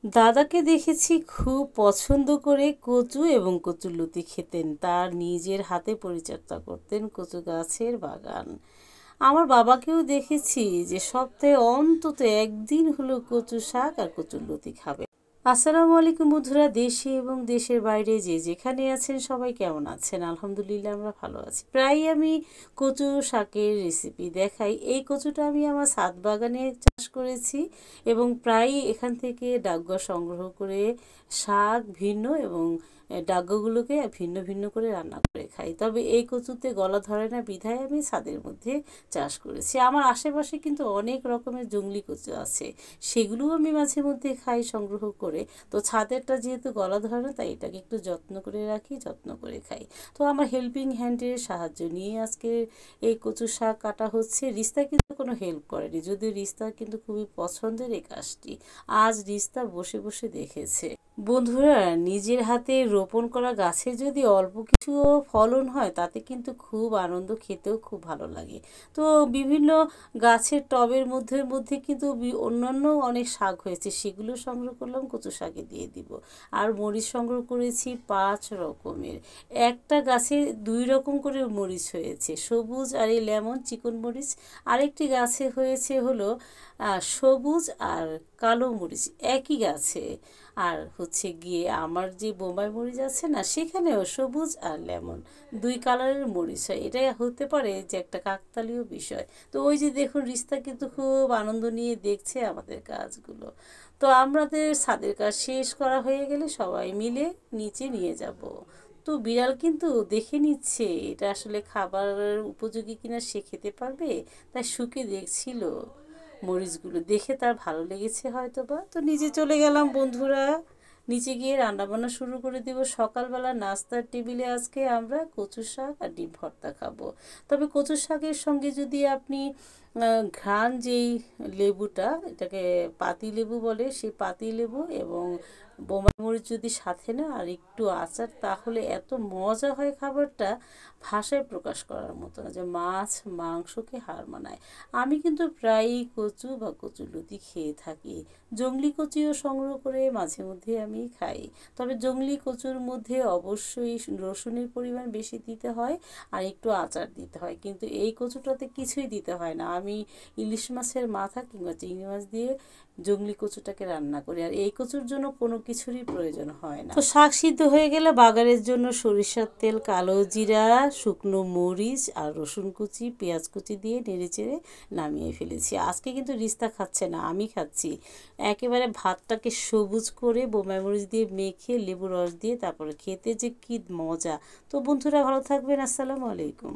দাদাকে দেখেছি খুব পছন্দ করে কচু এবং কচুরলতি খেতেন, তার নিজের হাতে পরিচর্যা করতেন কচু গাছের বাগান। আমার বাবাকেও দেখেছি যে সপ্তাহে অন্তত একদিন হলো কচু শাক আর কচুরলতি খাবে। আসসালামু আলাইকুম বন্ধুরা, দেশে এবং দেশের বাইরে যে যেখানে আছেন সবাই কেমন আছেন? আলহামদুলিল্লাহ আমরা ভালো আছি। প্রায়ই আমি কচু শাকের রেসিপি দেখাই। এই কচুটা আমি আমার ছাদ বাগানে চাষ করেছি এবং প্রায়ই এখান থেকে ডাগা সংগ্রহ করে শাক ভিন্ন এবং ডাগগুলোকে ভিন্ন ভিন্ন করে রান্না করে খাই। তবে এই কচুতে গলা ধরে না বিধায় আমি ছাদের মধ্যে চাষ করেছি। আমার আশেপাশে কিন্তু অনেক রকমের জংলি কচু আছে, সেগুলোও আমি মাঝে মধ্যে খাই সংগ্রহ করে। তো ছাদেরটা যেহেতু গলা ধরে না, তাই এটাকে একটু যত্ন করে রাখি, যত্ন করে খাই। তো আমার হেল্পিং হ্যান্ডের সাহায্য নিয়ে আজকে এই কচু শাক কাটা হচ্ছে। রিস্তা কিন্তু কোনো হেল্প করেনি, যদিও রিস্তা কিন্তু খুবই পছন্দের এই কাজটি। আজ রিস্তা বসে বসে দেখেছে। বন্ধুরা, নিজের হাতে রোপণ করা গাছে যদি অল্প কিছু ফলন হয় তাতে কিন্তু খুব আনন্দ, খেতেও খুব ভালো লাগে। তো বিভিন্ন গাছের টবের মধ্যে মধ্যে কিন্তু অন্যান্য অনেক শাক হয়েছে, সেগুলো সংগ্রহ করলাম, কচু শাকে দিয়ে দিব। আর মরিচ সংগ্রহ করেছি 5 রকমের। একটা গাছে 2 রকম করে মরিচ হয়েছে, সবুজ আর এই লেমন চিকন মরিচ। আরেকটি গাছে হয়েছে হলো সবুজ আর কালো মরিচ একই গাছে। আর হচ্ছে গিয়ে আমার যে বোম্বাই মরিচ আছে না, সেখানেও সবুজ আর লেমন 2 কালারের মরিচ হয়। এটাই হতে পারে যে একটা কাকতালীয় বিষয়। তো ওই যে দেখুন, রিস্তা কিন্তু খুব আনন্দ নিয়ে দেখছে আমাদের কাজগুলো। তো আমাদের ছাদের কাজ শেষ করা হয়ে গেলে সবাই মিলে নিচে নিয়ে যাব। তো বিড়াল কিন্তু দেখে নিচ্ছে এটা আসলে খাবারের উপযোগী কিনা, সে খেতে পারবে, তাই শুকে দেখছিল। মরিচগুলো দেখে তার ভালো লেগেছে হয়তো বা। তো নিচে চলে গেলাম বন্ধুরা, নিচে গিয়ে রান্নাবান্না শুরু করে দেব। সকালবেলা নাস্তার টেবিলে আজকে আমরা কচু শাক আর ডিম ভর্তা খাবো। তবে কচু শাকের সঙ্গে যদি আপনি ঘ্রাণ যেই লেবুটা, এটাকে পাতি লেবু বলে, সেই পাতি লেবু এবং বোম্বাই মরিচ যদি সাথে না আর একটু আচার, তাহলে এত মজা হয় খাবারটা, ভাষায় প্রকাশ করার মতো না, যে মাছ মাংসকে হার মানায়। আমি কিন্তু প্রায়ই কচু বা কচুরলতি খেয়ে থাকি। জংলি কচুও সংগ্রহ করে মাঝে মধ্যে আমি খাই। তবে জংলি কচুর মধ্যে অবশ্যই রসুনের পরিমাণ বেশি দিতে হয় আর একটু আচার দিতে হয়, কিন্তু এই কচুটাতে কিছুই দিতে হয় না। আমি ইলিশ মাছের মাথা কিংবা চিংড়ি মাছ দিয়ে জংলি কচুটাকে রান্না করি, আর এই কচুর জন্য কোনো কিছুরই প্রয়োজন হয় না। তো শাক সিদ্ধ হয়ে গেলে বাগারের জন্য সরিষার তেল, কালো জিরা, শুকনো মরিচ আর রসুন কুচি, পেঁয়াজ কুচি দিয়ে নেড়েচেড়ে নামিয়ে ফেলেছি। আজকে কিন্তু রিস্তা খাচ্ছে না, আমি খাচ্ছি। একেবারে ভাতটাকে সবুজ করে বোম্বাই মরিচ দিয়ে মেখে লেবু রস দিয়ে তারপরে খেতে যে কি মজা। তো বন্ধুরা ভালো থাকবেন, আসসালামু আলাইকুম।